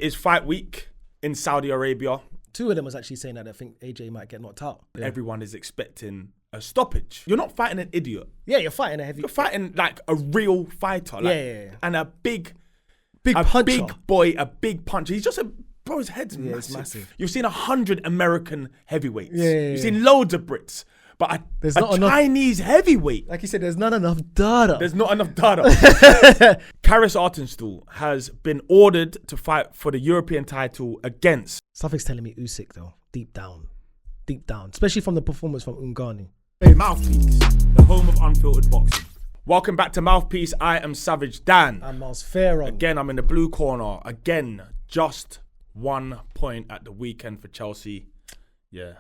It's fight week in Saudi Arabia. Two of them was actually saying that I think AJ might get knocked out. Yeah. Everyone is expecting a stoppage. You're not fighting an idiot. Yeah, you're fighting a heavy. You're fighting like a real fighter. Like, yeah. And a big puncher. Big boy, a big puncher. He's just his head's massive. It's massive. You've seen 100 American heavyweights. Yeah. You've seen loads of Brits. But there's a not enough Chinese heavyweight. Like you said, there's not enough data. There's not enough data. Karis Artenstall has been ordered to fight for the European title against. Something's telling me Usyk though, deep down, especially from the performance from Ngannou. Hey, Mouthpiece, the home of unfiltered boxing. Welcome back to Mouthpiece. I am Savage Dan. I'm Miles Fearon. Again, I'm in the blue corner. Again, just 1 point at the weekend for Chelsea. Yeah.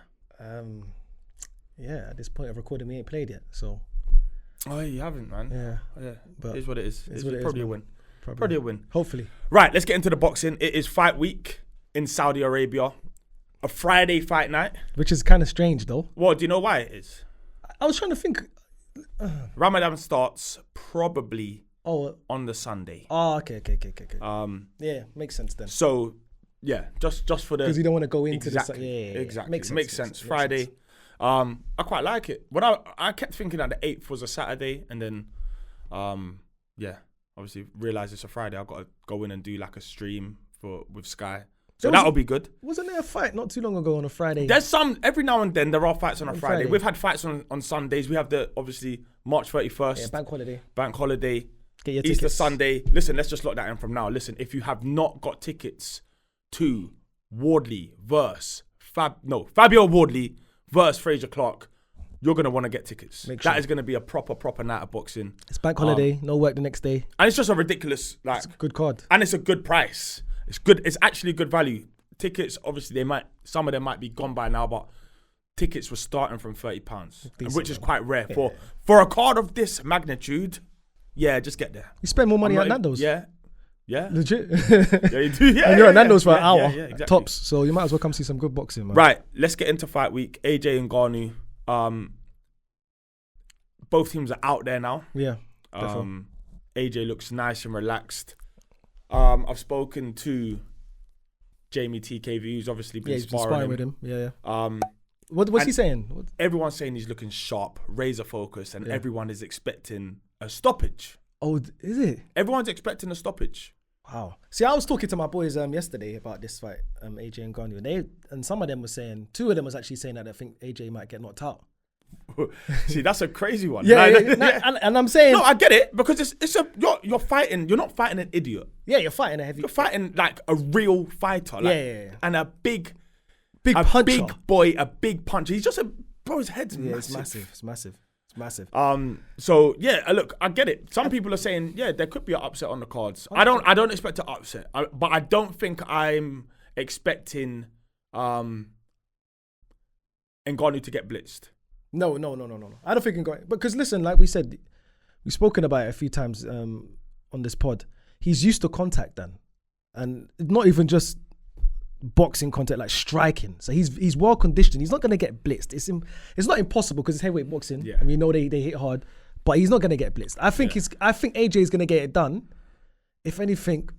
Yeah, at this point of recording, we ain't played yet, so. Oh, you haven't, man. Yeah. But it is what it is. It's what probably a win. Probably a win. Hopefully. Right, let's get into the boxing. It is fight week in Saudi Arabia. A Friday fight night. Which is kind of strange, though. Well, do you know why it is? I was trying to think. Ramadan starts probably on the Sunday. Oh, okay. Yeah, makes sense then. So, yeah, just for the... Because you don't want to go into exactly, this. Yeah. Exactly. Makes sense. Makes Friday. sense. I quite like it. But I kept thinking that the 8th was a Saturday, and then, obviously realised it's a Friday. I've got to go in and do like a stream with Sky. So that'll be good. Wasn't there a fight not too long ago on a Friday? There's some, every now and then there are fights on a Friday. We've had fights on Sundays. We have the, obviously, March 31st. Yeah, bank holiday. Get your Easter tickets. Sunday. Listen, let's just lock that in from now. Listen, if you have not got tickets to Wardley versus Fabio Wardley versus Fraser Clark, you're going to want to get tickets. That is going to be a proper night of boxing. It's bank holiday, no work the next day. And it's just a ridiculous, it's a good card. And it's a good price. It's good. It's actually good value. Tickets, obviously, some of them might be gone by now, but tickets were starting from £30, which is quite rare. For a card of this magnitude, just get there. You spend more money at Nando's. Yeah. Legit. Yeah, you do. Yeah, and you're at Nando's for an hour, exactly. tops. So you might as well come see some good boxing, man. Right, let's get into fight week. AJ and Ngannou. Both teams are out there now. Yeah. AJ looks nice and relaxed. I've spoken to Jamie TKV, who's obviously been sparring with him. Yeah. What's he saying? Everyone's saying he's looking sharp, razor focused, and everyone is expecting a stoppage. Oh, is it? Everyone's expecting a stoppage. Wow. See, I was talking to my boys yesterday about this fight, AJ and Ngannou, and some of them were saying, two of them was actually saying that I think AJ might get knocked out. See, that's a crazy one. And I'm saying, no, I get it, because you're fighting. You're not fighting an idiot. Yeah, you're fighting a heavy. You're fighting like a real fighter. Like, and a big puncher. Big boy, a big puncher. He's just his head's massive. It's massive. So look, I get it. Some people are saying, there could be an upset on the cards. I don't expect an upset, but I don't think I'm expecting Ngannou to get blitzed. No. I don't think Ngannou. Because listen, like we said, we've spoken about it a few times on this pod. He's used to contact, Dan, and not even just boxing contact, like striking. So he's well conditioned. He's not going to get blitzed. It's not impossible because it's heavyweight boxing. Yeah. And we know they hit hard, but he's not going to get blitzed. I think AJ is going to get it done. If anything,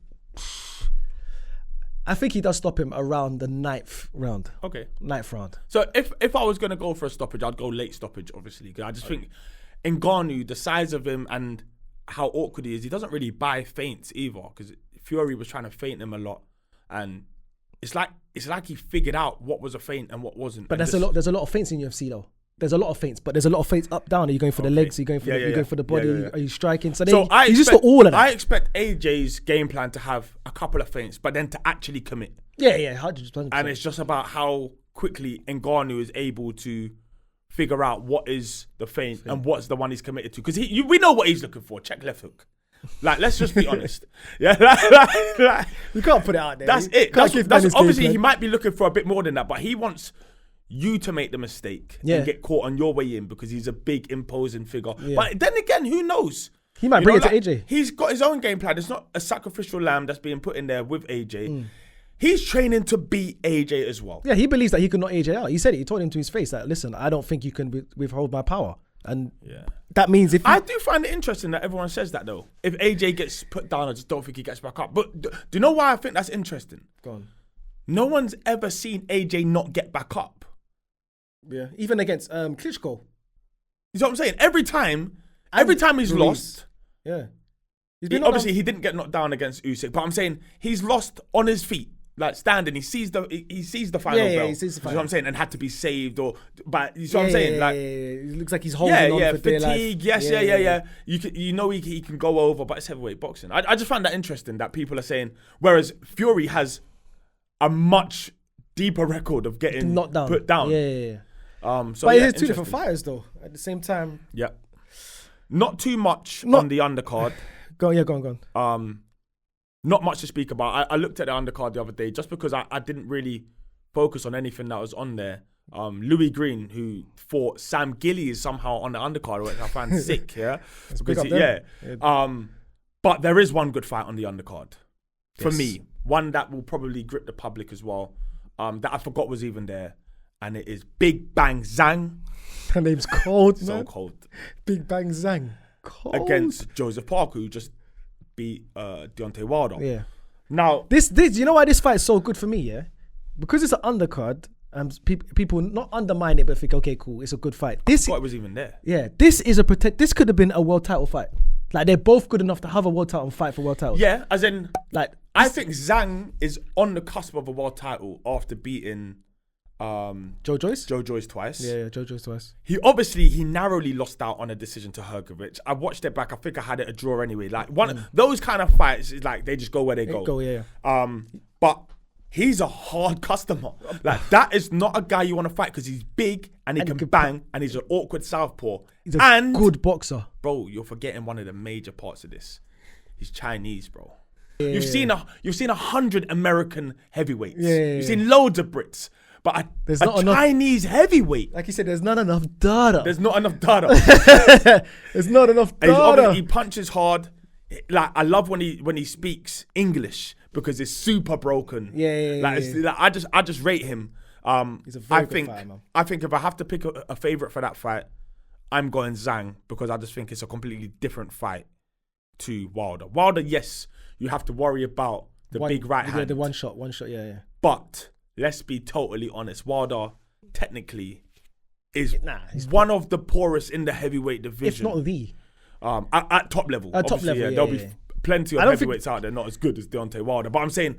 I think he does stop him around the 9th round. Okay. 9th round. So if I was going to go for a stoppage, I'd go late stoppage, obviously. I just think Ngannou, the size of him and how awkward he is, he doesn't really buy feints either, because Fury was trying to feint him a lot, and it's like he figured out what was a feint and what wasn't. But there's a lot of feints in UFC though. There's a lot of feints, but there's a lot of feints up down. Are you going for the legs? Are you going for you going for the body? Are you striking? So he's used to all of that. I expect AJ's game plan to have a couple of feints, but then to actually commit. Yeah, 100%. And it's just about how quickly Ngannou is able to figure out what is the feint and what's the one he's committed to. Because we know what he's looking for. Check left hook. Like, let's just be honest. Yeah, we can't put it out there. That's it. That's obviously he might be looking for a bit more than that, but he wants you to make the mistake and get caught on your way in because he's a big imposing figure. Yeah. But then again, who knows? He might bring it to AJ. He's got his own game plan. It's not a sacrificial lamb that's being put in there with AJ. He's training to beat AJ as well. Yeah, he believes that he could knock AJ out. He said it. He told him to his face that, listen, I don't think you can withhold my power. And Yeah. that means if I do find it interesting that everyone says that though. If AJ gets put down, I just don't think he gets back up. But do you know why I think that's interesting? Go on. No one's ever seen AJ not get back up. Yeah. Even against Klitschko. You know what I'm saying? Every time he's lost. Yeah. Obviously, he didn't get knocked down against Usyk, but I'm saying he's lost on his feet, like standing. He sees the final bell. He sees the final. You know what I'm saying? And had to be saved but you know what I'm saying? Like, it looks like he's holding on for dear life. Fatigue. Yes, yeah. He can go over, but it's heavyweight boxing. I just find that interesting that people are saying, whereas Fury has a much deeper record of getting knocked down, put down. Yeah. So but yeah, it's two different fighters though. At the same time. Yeah. Not too much on the undercard. Go on. Not much to speak about. I looked at the undercard the other day just because I didn't really focus on anything that was on there. Louis Green, who fought Sam Gilly, is somehow on the undercard, which I find sick. Yeah, but there is one good fight on the undercard for me. One that will probably grip the public as well. That I forgot was even there, and it is Big Bang Zhang. Her name's cold, man. So cold. Big Bang Zhang. Cold. Against Joseph Parker, who just beat Deontay Wilder. Yeah. Now, this you know why this fight is so good for me, yeah? Because it's an undercard, and people not undermine it, but think, okay, cool, it's a good fight. I thought it was even there. Yeah, this could have been a world title fight. Like, they're both good enough to have a world title and fight for world titles. Yeah, as in, like, I think Zhang is on the cusp of a world title after beating Joe Joyce twice. Yeah, Joe Joyce twice. He narrowly lost out on a decision to Hrgovic. I watched it back. I think I had it a draw anyway. Like those kind of fights is like they just go where they go. But he's a hard customer. Like, that is not a guy you want to fight because he's big and he can bang and he's an awkward southpaw. He's a good boxer. Bro, you're forgetting one of the major parts of this. He's Chinese, bro. You've seen 100 American heavyweights. You've seen loads of Brits. But there's not enough Chinese heavyweight. Like you said, there's not enough data. There's not enough data. There's not enough data. He punches hard. Like, I love when he speaks English because it's super broken. Like, I just rate him. He's a very good fighter, man. I think if I have to pick a favorite for that fight, I'm going Zhang because I just think it's a completely different fight to Wilder. Wilder, yes, you have to worry about the big right hand. Yeah, the one shot, yeah. But let's be totally honest. Wilder technically is one of the poorest in the heavyweight division. If not the. At top level. At top level, there'll be plenty of heavyweights out there not as good as Deontay Wilder. But I'm saying,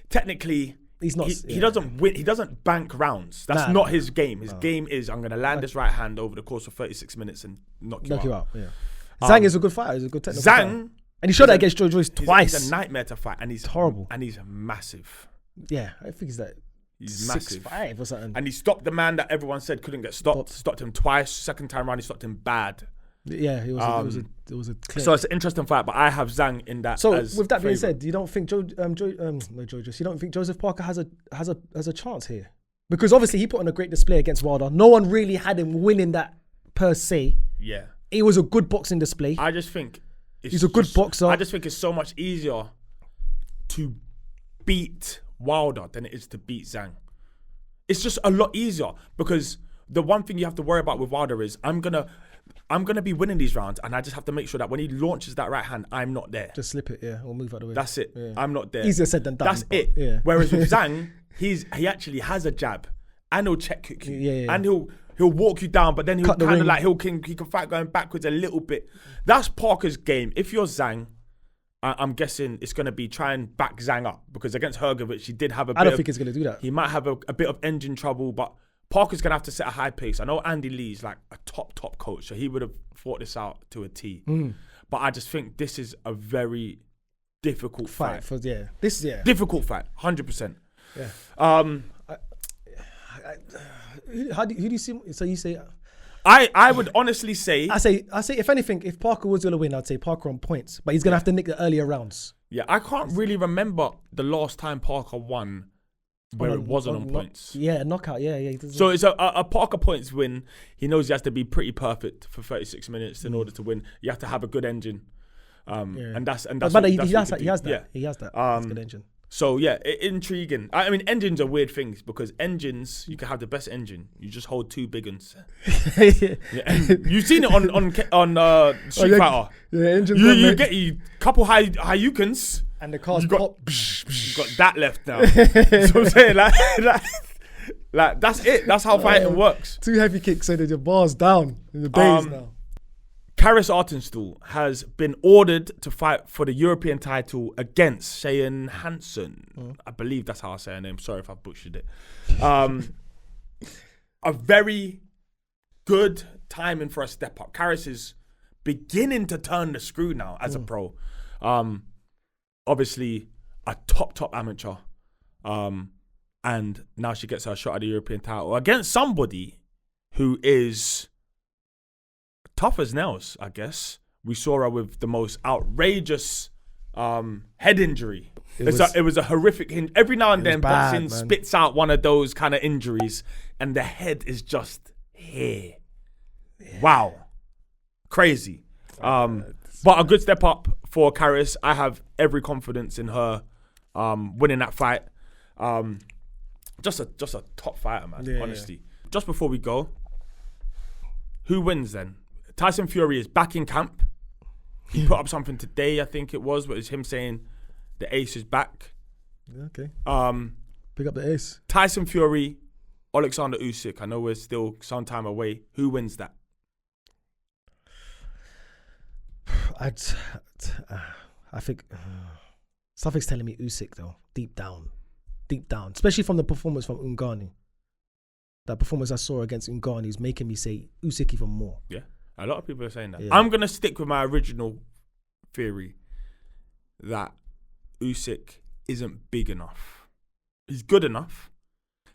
technically, he's not. He doesn't win. He doesn't bank rounds. That's not his game. His game is, I'm going to land this right hand over the course of 36 minutes and knock you out. Yeah. Zhang is a good fighter. He's a good technical fighter. And he showed that against Joe Joyce twice. He's a nightmare to fight, and he's horrible. And he's massive. Yeah, I think he's massive. 6'5" or something. And he stopped the man that everyone said couldn't get stopped. Stopped him twice. Second time around, he stopped him bad. Yeah, it was a clear. So it's an interesting fight, but I have Zhang in that. So with that being said, you don't think you don't think Joseph Parker has a chance here? Because obviously he put on a great display against Wilder. No one really had him winning that per se. Yeah, it was a good boxing display. I just think he's a good boxer. I just think it's so much easier to beat Wilder than it is to beat Zhang. It's just a lot easier because the one thing you have to worry about with Wilder is I'm gonna be winning these rounds, and I just have to make sure that when he launches that right hand, I'm not there. Just slip it, or move out of the way. That's it. Yeah. I'm not there. Easier said than done. That's it. Yeah. Whereas with Zhang, he actually has a jab, and he'll check kick you, and he'll walk you down, but then he'll kind of like he can fight going backwards a little bit. That's Parker's game. If you're Zhang, I'm guessing it's going to be try and back Zhang up because against Hrgovic, he did have a bit. I don't think he's going to do that. He might have a bit of engine trouble, but Parker's going to have to set a high pace. I know Andy Lee's like a top coach, so he would have fought this out to a T. But I just think this is a very difficult fight. Difficult fight, 100%. Yeah. Who do you see? So you say? I would honestly say. I say if anything, if Parker was going to win, I'd say Parker on points, but he's going to have to nick the earlier rounds. Yeah, I can't really remember the last time Parker won where it wasn't on points. Yeah, knockout. Yeah. So it's a Parker points win. He knows he has to be pretty perfect for 36 minutes in order to win. You have to have a good engine, and that's but he has that. Yeah. He has that. That's a good engine. So yeah, intriguing. I mean, engines are weird things because engines, you can have the best engine, you just hold two big ones. Yeah, you've seen it on Street Fighter. Yeah, engines. You get a couple Hayukens, and the car's you got, pop. you got that left now. So I'm saying like that's it. That's how fighting works. 2 heavy kicks and your bar's down in the base now. Karis Artenstall has been ordered to fight for the European title against Cheyenne Hansen. I believe that's how I say her name. Sorry if I butchered it. A very good timing for a step up. Karis is beginning to turn the screw now as a pro. Obviously, a top amateur. And now she gets her shot at the European title against somebody who is tough as nails, I guess. We saw her with the most outrageous head injury. It was a horrific injury. Every now and then, boxing spits out one of those kind of injuries, and the head is just here. Yeah. Wow. Crazy. But a good step up for Karis. I have every confidence in her winning that fight. Just a top fighter, man, honestly. Yeah. Just before we go, who wins then? Tyson Fury is back in camp. He put up something today, I think it was, but it's him saying the ace is back. Okay. Pick up the ace. Tyson Fury, Alexander Usyk. I know we're still some time away. Who wins that? I think something's telling me Usyk though, deep down, especially from the performance from Ngannou. That performance I saw against Ngannou is making me say Usyk even more. Yeah. A lot of people are saying that. Yeah. I'm going to stick with my original theory that Usyk isn't big enough. He's good enough,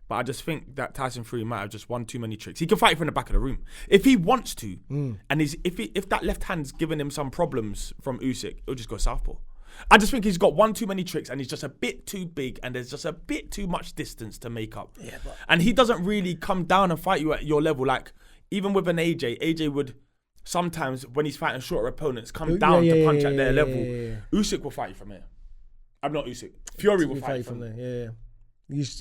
but I just think that Tyson Fury might have just won too many tricks. He can fight from the back of the room if he wants to, and if that left hand's giving him some problems from Usyk, he'll just go southpaw. I just think he's got one too many tricks and he's just a bit too big and there's just a bit too much distance to make up. Yeah, and he doesn't really come down and fight you at your level. Like, even with an AJ would sometimes, when he's fighting shorter opponents, come down to punch at their level. Usyk will fight you from here. I'm not Usyk. Fury will fight you from there. Yeah.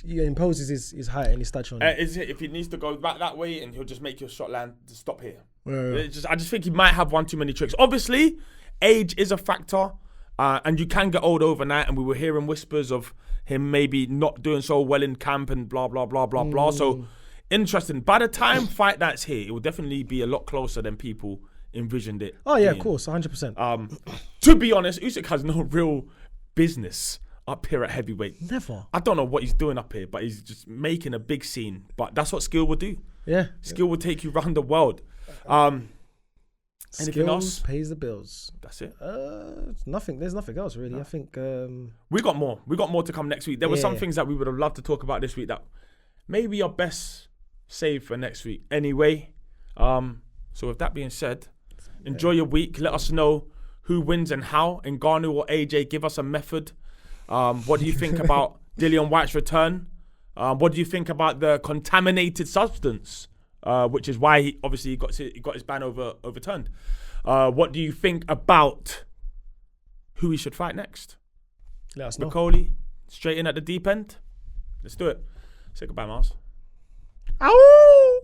He imposes his height and his stature on you. If he needs to go back that way, and he'll just make your shot land to stop here. I just think he might have one too many tricks. Obviously, age is a factor, and you can get old overnight, and we were hearing whispers of him maybe not doing so well in camp and blah, blah, blah, blah, blah. So, interesting. By the time fight night's here, it will definitely be a lot closer than people envisioned it. Oh, yeah, of course, 100%. To be honest, Usyk has no real business up here at heavyweight. Never. I don't know what he's doing up here, but he's just making a big scene. But that's what skill will do. Yeah. Skill will take you around the world. Anything else? Pays the bills. That's it. Nothing. There's nothing else really. No. I think we got more. We got more to come next week. There were some things that we would have loved to talk about this week that maybe are best saved for next week. Anyway, so with that being said, enjoy your week. Let us know who wins and how. Ngannou or AJ, give us a method. What do you think about Dillian Whyte's return? What do you think about the contaminated substance, which is why he obviously got his ban overturned? What do you think about who he should fight next? Let us know. McCauley, straight in at the deep end. Let's do it. Say goodbye, Miles. Ow!